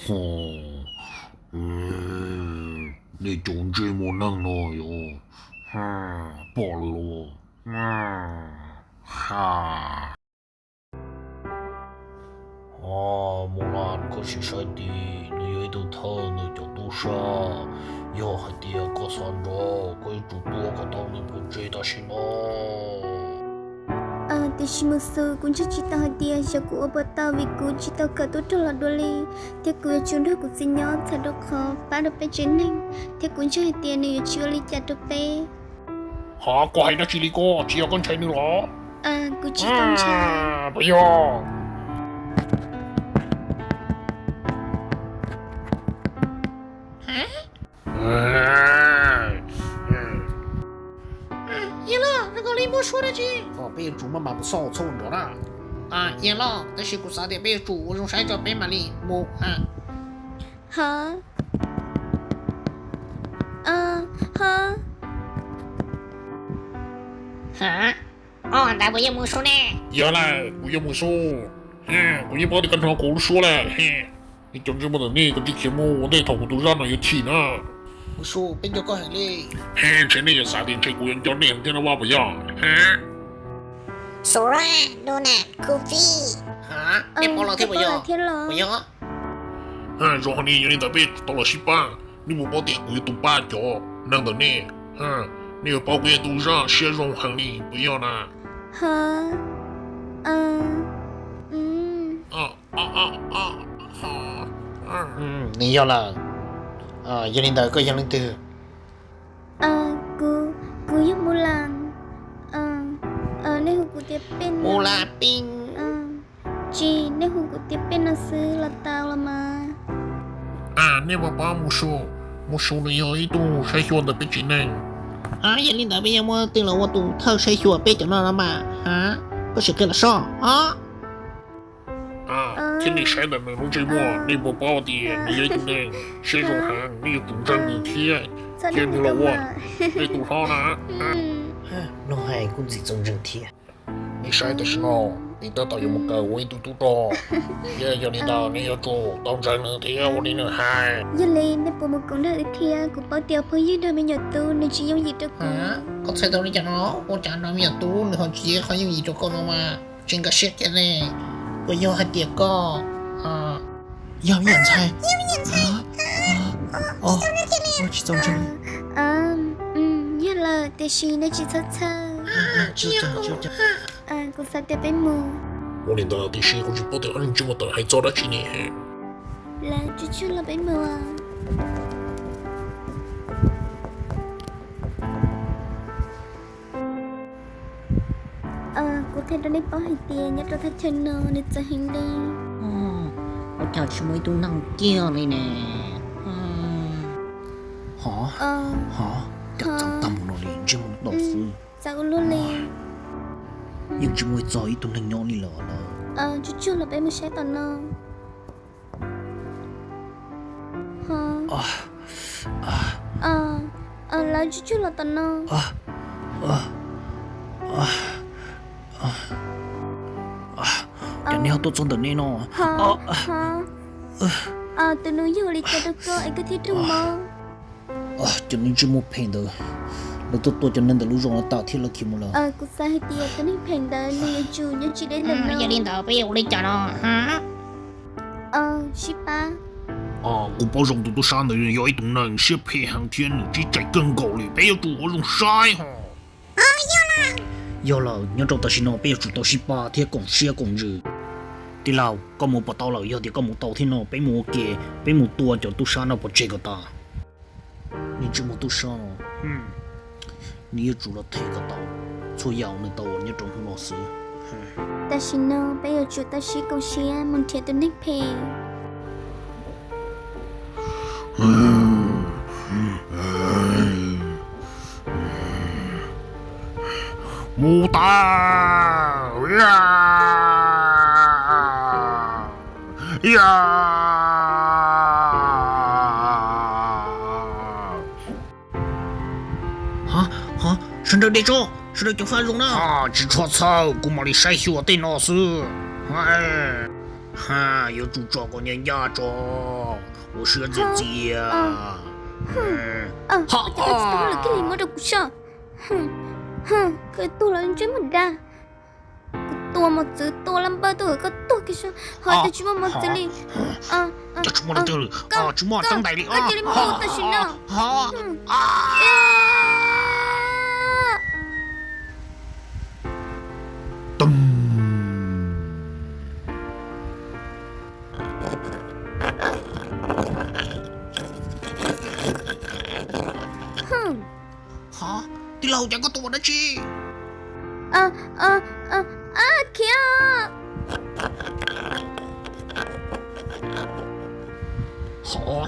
哦，你仲这么能耐哟？罢了咯。哈。木兰可是晒的，你有一头疼，你叫多少？要还得个算着，可以做多个当你不知道是喏。Tishi musuh kunci cita hadiah jago obat tawiku cita katu telah doli dia ku cunda ku sinyal sadu kho pada pejening dia kunci hadiah ni culi jatuh pe 好，过海的吉利哥，只要跟才能了。ku cita cha 不要。叶乐，那个林波说的句。别煮妈妈不少错着了。叶乐，但是กู啥的别煮，我用啥叫别买哩木ha ha 但我也没说呢。原来我也没说，我也把你跟他哥说了，你讲这么的那个这节目，我那头都让人有气呢。我说别叫高兴嘞。这那个啥的，这个人叫两天的话不要Sora, donut, coffee. 你包老天不要？不要。然后你有点特别到了西班，你不把点贵都八角，弄的呢，你要包贵都让先容行李不要呢。ha 你要了。叶琳达，个叶琳达。ku yang bulan ni ku tiap pen 木兰冰。ji ni ku tiap pen nasi latau lama 你爸爸没说了有一度才选的北京人。叶琳达，别让我对了，我都偷谁学别讲了嘛？不是给了上听你晒的那种节目，你不包的，你也不能谁容行，你不争你天，见不了我，你多少呢？侬还估计真正天。你晒的是喏，你得到有么个我一度多，也要你到你要做，当真了天我你能嗨。giờ lên để bộ một con đời thia của bao tiêu phơi dưới đời mình nhật tu nên chỉ giống gì đâu có thể đâu đi cho nó, cô trả nó miệng tú, nó chỉ không dùng gì cho con đâu mà, trên cái shit cái này, cô yêu hai tiệc co, 要演菜。我去找这里。giờ là để xin để chỉ thật thật 就这。cô sao để bên mù 我连到第十个就不得很这么的还早了几年。 là chú là bên mù cô thấy đó đi bỏ hai tiền nhất là thật chân nó để cho hình đi 我跳去没都能掉了呢。好，夹张大木罗里，这么老师， sao luôn liền 用这么早一都能鸟你了。chú là bên mù sẽ tao nó là chú là tao nó 人家都真的呢喏。tụi nó vô đi cho được coi cái thiết trung mơ 就你这么配的，那多就能的路上了大铁了去么了。cô sai hai tia cái này phèn đời này chủ nhớ chỉ đến lần叶琳达，别我来讲了十八我保证都山的人有一种人是配航天，只在更高里，不要做我种晒哈。要了，你找到是喏，别住到18天公司公日。对了，咁冇不到了，有啲咁冇到天喏，俾冇嘅，俾冇多就都山了不这个大。你这么都山了，你也住了这个岛，做药呢到你中红老师。ta chỉ nó bây giờ chủ ta chỉ công xia muốn thiệt tụi nick pay 牡丹省着点着，省着就繁荣了。只戳草，姑妈的晒血对老师，有主找个人家着。我是姐姐啊。我就知道了，cái này mới được sao? Cái tôi là chuyện mà đa. Tôi một chữ tôi làm ba tôi cái tôi cái sao? Hỏi tôi chỉ một chữ đi. 这出没了这里啊，出没张大的啊。这里没有的是呢。好咚。好，地老讲个多的去。kìa. 好，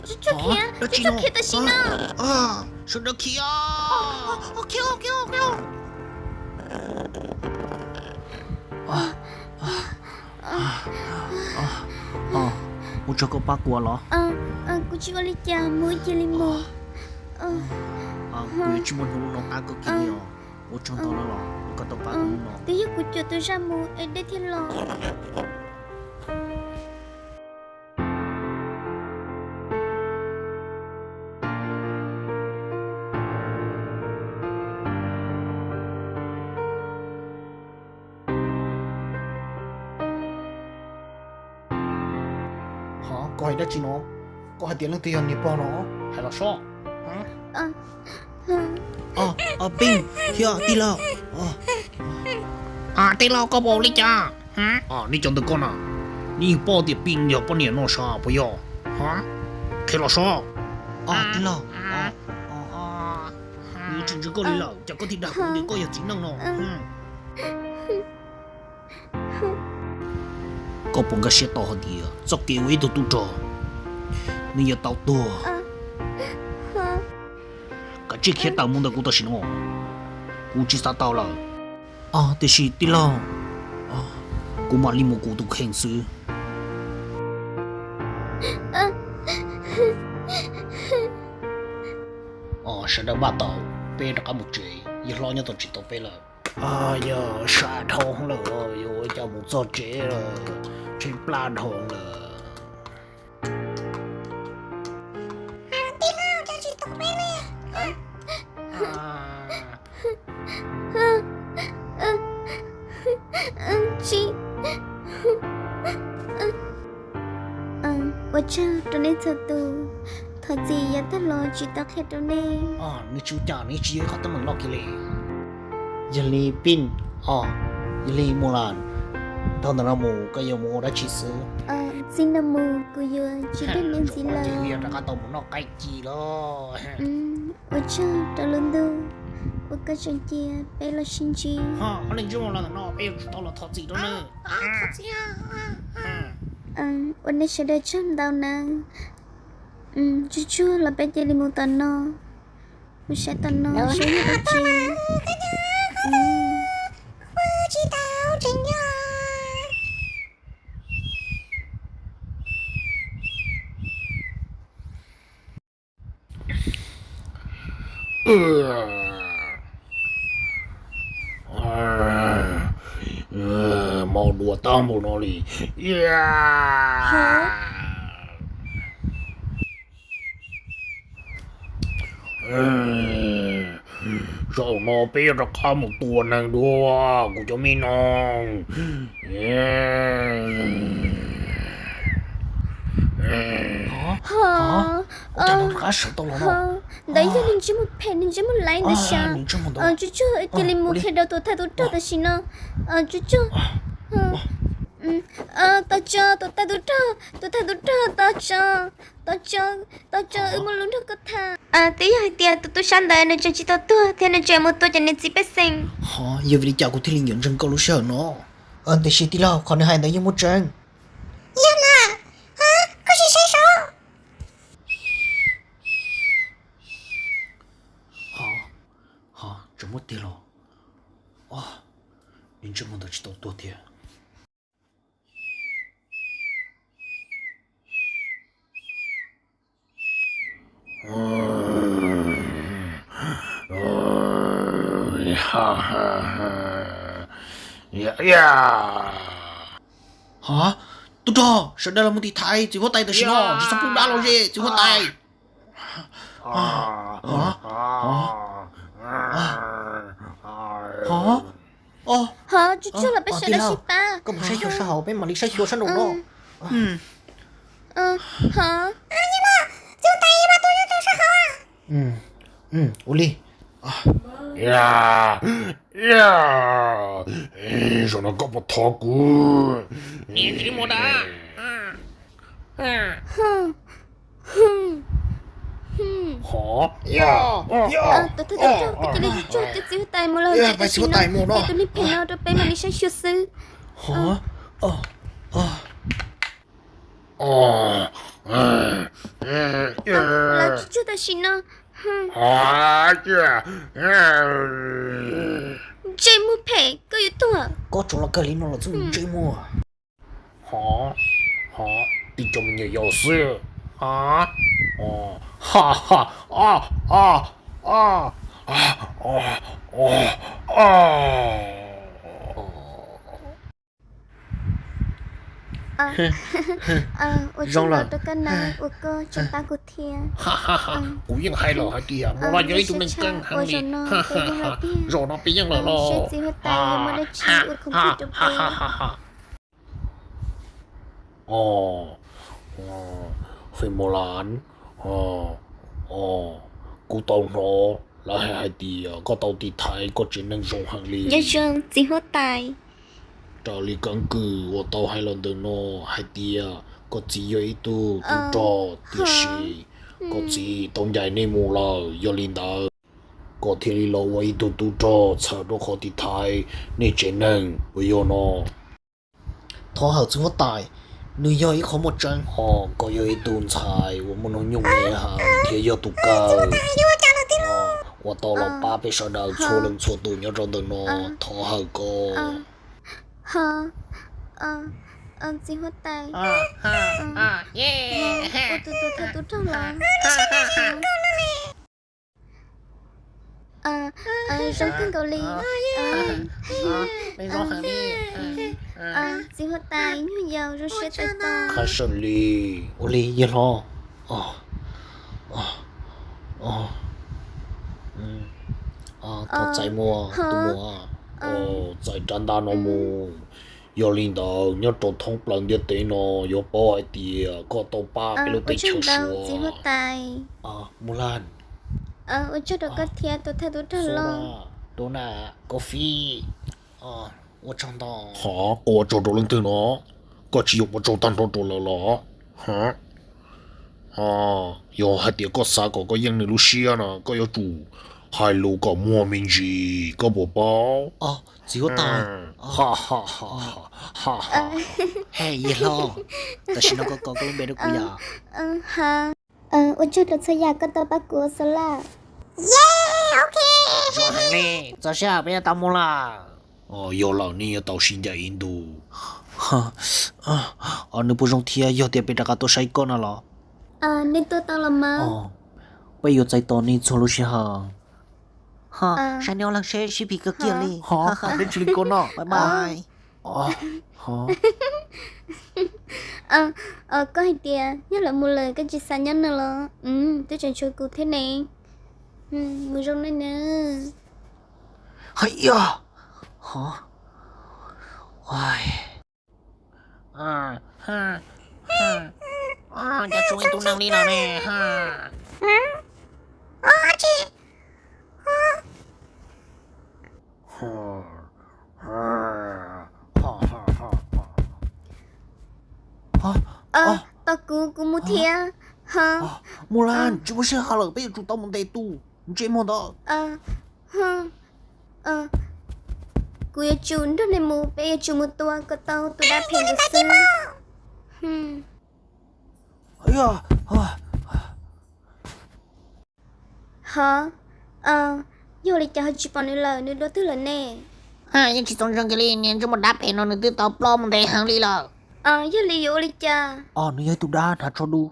这 kìa, 这 kìa 的是呢。是的 key 啊。OK。我这个八卦了。我去我里家摸这里摸。我去摸弄那个 key 哦，我找到了啦，我看到八卦了。Tí aku cho tôi ra mua ở đây thì lo. 好，我係得錢咯，我係點樣對人哋幫我？係咯，說。冰，呀，地老。地老個玻璃จ้า。你讲的够呢？你包的冰要不粘那啥不要？开了啥？地老。你真是够力了，这个地大工的够有技能了。có bốn cái xe to thì dọc kia với tụi tụi trò nên giờ tàu tua cái chiếc xe tàu muốn được cũng tao xin họ cũng chỉ sao tàu là thì chỉ tí lo cũng mà li một cụ tụ khen sư sẽ được ba tàu bê được cả một chuyện giờ lo nhau tàu chỉ tàu bê là giờ xa thông rồi giờ cho một số chế rồi trên plan thông rồi chị 我这都能做到他自己的逻辑都看到呢你chú cha你chỉ có tấm lòng kia lệ giờ li pin giờ li mua lan thằng nào mua cái yêu mua đã chỉ sư xin nam mô cô yêu chỉ biết nên gì là chỉ yêu ra tao muốn nó cái gì đó 我这都能到我个兄弟背了心机你这么了那被知道了他自己的呢我那时的真到呢chú chú là bé chơi đi mua tần nó mua xe tần nó số như đó chị chỉ tao trên nhà mau đùa tao một nó đi rồi nó bé ra cả một tuần này đùa của cho mình non nó khá sợ tao nó đấy là mình chỉ một phen mình chỉ một lấy nữa sao chú chú cái linh một khi đầu tôi thay tôi cho ta xin nó chú chú tao cho tôi thay tôi cho một lúc nữa có tha tí hai tia tôi sang đây nó cho chị tao thế nó chơi một tôi cho nên chị bé sinh giờ vì chào của thiên linh nhận rừng câu lúc sợ nó thì chỉ tí lao còn hai nữa như một trận yên à có gì xảy ra怎么的了？你这么的知道多点？哈哈哈。Yeah. Hả? Tôi cho, sợ đây là một thị thái, chỉ có tay tôi xin nó, chỉ sắp phút đã lo gì, chỉ có tay. Hả? hả chú chưa là bé sẽ là ship ba có một sai chỗ sao bên mà đi sai chỗ sao đủ đó hả Uli Yeah. Yeah. Rồi nó có một thọ của. nhìn cái mồ đá Hả? Yeah. tôi thấy tôi cái này chú tôi chịu tay một lần phải chịu tay một đó. tôi đi phê nó rồi bé mà đi sang siêu sư Hả? là chú ta xin nó chơi mua phê có yếu tố à có chỗ là cái lý nó là dùng chơi mua Hả? Hả? Đi cho mình nhiều sự. Hả? Ha ha.我知道这个呢，我哥长大过天。哈哈哈，我ยังให้เราให้เดียมัวย้อยตุ้นึงกังหังนี่ฮ่าฮ่าฮ่ารอน้องไปยังเลยล่ะฮ่าฮ่าฮ่าฮ่าฮ่าฮ่าอ๋อฟิโมลานกูต้องรอแล้วให้เดียก็ต้องติดไทยก็จะนั่งส่งหังลี Nhớ rằng chỉ hốt tài. Trò lý căng cử của tàu hai lần đời nó hai tia có chỉ ấy tu trò tí sĩ có chỉ tổng giải này mù là do linh đạo có thể lý lâu ấy tu trò chờ đó khó tí thái nên chế năng với yo nó thọ hậu chúng có tài người yêu có một chân họ có yo ấy tu xài của một nó nhung nhẹ hàng thì yo tu cao của tàu là ba bê sau đầu chua lần chua tu nhớ trong đời nó thọ hậu có Hả? Chỉ hốt tài. yeah Tôi trong là. Giống cưng cậu Ly. bây giờ hàng đi Chỉ hốt tài như giàu rồi sẽ tài to. khá sơn ly Uli yên lo có chạy mua tu mua chạy chân đa nó mua yo linh đạo nhớ trộn thông plan địa tế nó yo bỏ ai tiề có tàu ba cái lúc Ở tới trong chiều đầu chỉ hốt xua tài. Mulan Ở trong đầu có thiệt tôi thấy tôi thật lo. Dona coffee 我长大hả có chỗ đồ linh tế nó có chỉ dùng một chỗ tan đồ đồ là hả yo hai tiề có sao có yên này Lucia nè có yo chủ hai lô có mua mình gì có bộ bao chỉ có tài ha ha ha ha ha hey yên lo ta xin nó có luôn bé được quý à Hả? Ở trong đầu xây nhà có tao bắt của số là. rồi hàng đi giờ sao bây giờ tao mua là yo lão ni tao xin ra Indo nếu bố rong thia giờ tiền bây giờ tôi say con à Nên tôi tao làm mà. bây giờ chạy to nên cho lúc xưa hả sao nhau lăng xe ship cái kia đi hả đến chili con à bye bye Có hai tia nhớ là một lời cái chị xa nhân nữa là tôi chẳng chơi cụ thế này mùi rong này nè hay à hả ai cho chúng tôi năng đi nào nè tao cụ một thia hả Mulan chú bố sẽ hả lỡ bây giờ chúng tao muốn đầy tu chơi môn đó cụ yêu chun đó này mù bây giờ chun một tua có tao tôi đã phê được sư ấy hả vô đi cho họ chụp bằng lời nữa đó thứ là nè nhưng chỉ trong rừng cái này nên cho một đáp hẹn nó nữa tao plom để hàng đi là vô đi vô đi cha nó ấy tụi đa thà cho đu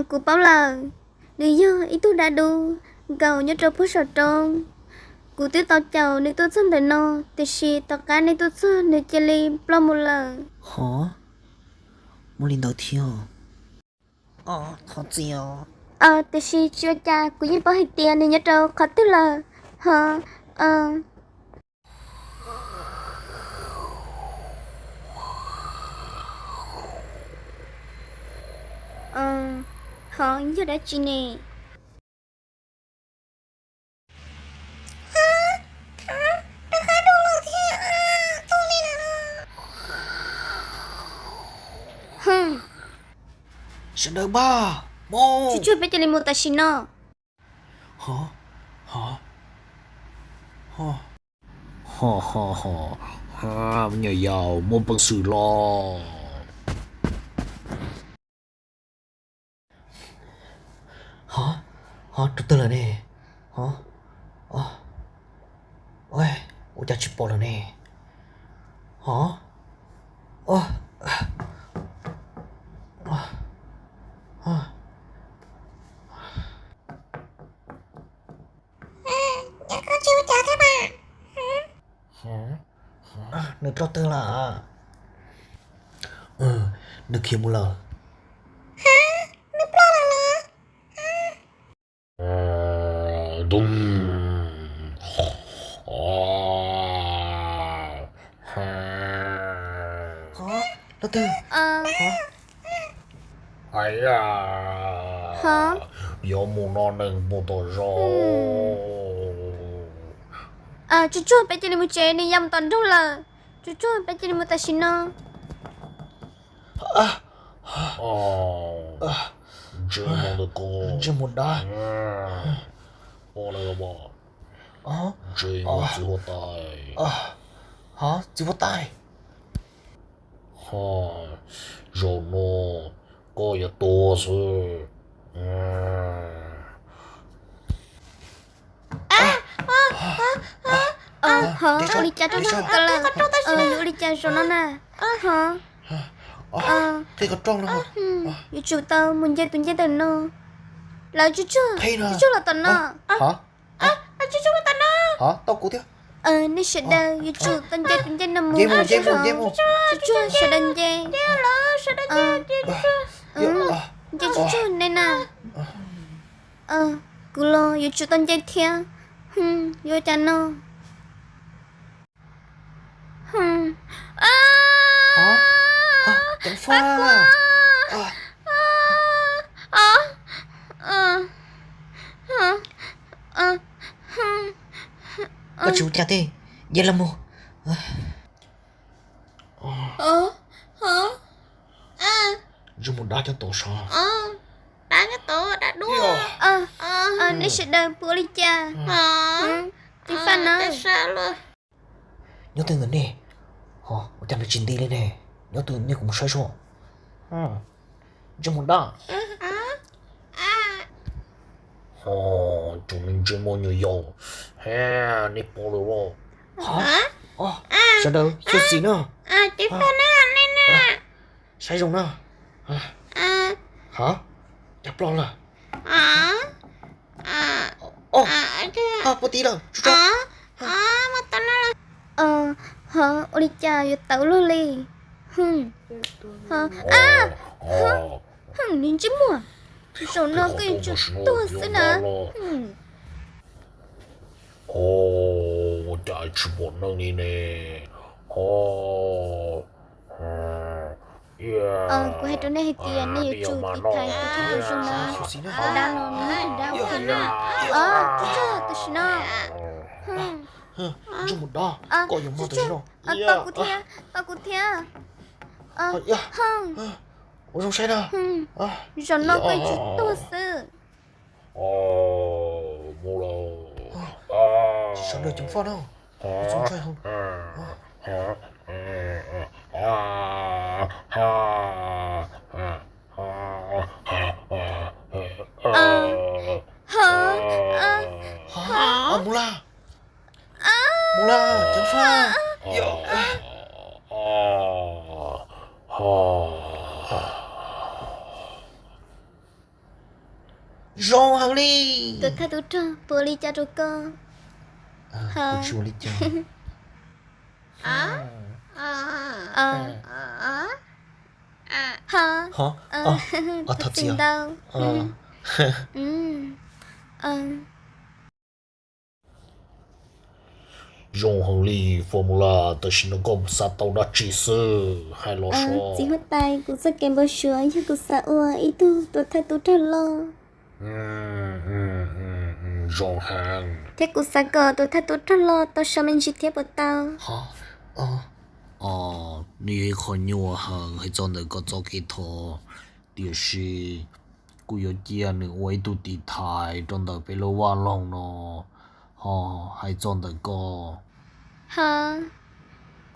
cụ bảo là người vô ý tôi đã đu gầu nhớ trâu phút sầu trông cú tiêu tao chào nếu tôi chân đời nó thì xì tao cá nếu tôi chân nếu chơi li lo một lần hả muốn lên đầu tiên khó chịu thì xì chưa cha cú nhìn bao hết tiền nên nhớ đâu khó tiêu là hả hả như đã chị nè sẽ đợi ba mô chú bé chơi li một ta xì nó hả hả hả ha ha ha ha nhà giàu mua bằng sự lo hả hả từ từ là nè hả ôi ôi cha chụp bỏ là nè hả Dạ con chưa chào các bạn. nước lót tư là nước kia một lần đúng hả lót tư ai hả有木那能不多肉chú bé chơi li một chơi đi dăm tuần đâu là chú bé chơi li một ta xì nó这么的高这么大我那个吧这么最后带hả chỉ có tay肉呢高也多是hả đi cha trong nó cơ là đi cha rồi nó nè hả thế có trong đâu chú chú tao muốn chơi tuần chơi tuần nó là chú Thấy rồi. chú là tuần nó hả chú là tuần nó hả tao cố tiếp nó sẽ đợi chú tuần chơi năm dây mù chú sẽ đợi chơi chú nên nè cứ lo chú tuần chơi theo vô cha nó hả chẳng pha có chú cha thế vậy là mù这么大就多少Đã cái tổ đã đua. nó sẽ đợi bữa đi cha thì phan nó Tại sao luôn? nhớ từ ngân nè hả chẳng được chín đi lên nè nhớ từ như cũng sai số trong một đó chúng mình这么牛油你包了我hả sao đâu sao gì nữa Chị Phan nó ăn lên nè. sai rồi nữa hả chắp lo là bố tí đâu chú cho Mà tao nói là hả đi cha vô tàu luôn đi hả nhìn chứ mua rồi nó cái chút to xí nè 我家吃不能的呢cô hay trốn đây hay tiền này chủ tịch thầy của chúng tôi nó đang lo nó đang quên chú tôi nó trong một đó có dùng mơ tới đâu tao cũng theo ủa không sai đâu rồi nó cái chút to xí mua đâu sao được chúng pha đâu chúng chơi không mula mula chúng pha rong hàng đi tôi khai tôi cho bữa đi cha rồi cơ 我去我的家。哈，好不他这样。知道，嗯，永恒里formula 的是能够杀到那知识，还老说。chỉ mất tay cũng rất kém bớt sửa nhưng cũng sợ ua ít tu tôi thay tôi thật lo永恒。thế cũng sợ cờ tôi thay tôi thật lo tôi sợ mình chỉ tiếp bớt tao 你看牛行还长得个早给头，电视，古有见你维度地台长得被老瓦浪咯，还长得个，hả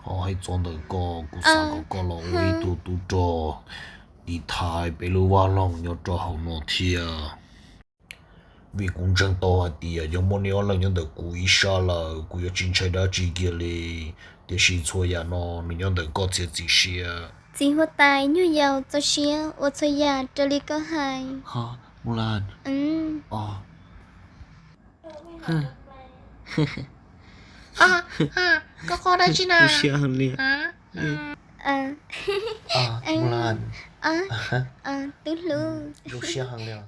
还长得个，古三个咯维度都着，地台被老瓦浪要着好多天。vì cũng chẳng to thì giống món nhỏ là những được cúi xa là cúi chính trái đã chỉ kia li thì chỉ cho ya nó những được có thể chỉ xia chỉ mất tay như giàu cho xía ô cho ya cho li có hại ha Mulan có khó đấy chứ nào. Lucia hơn liền Mulan tứ lưu Lucia hàng liền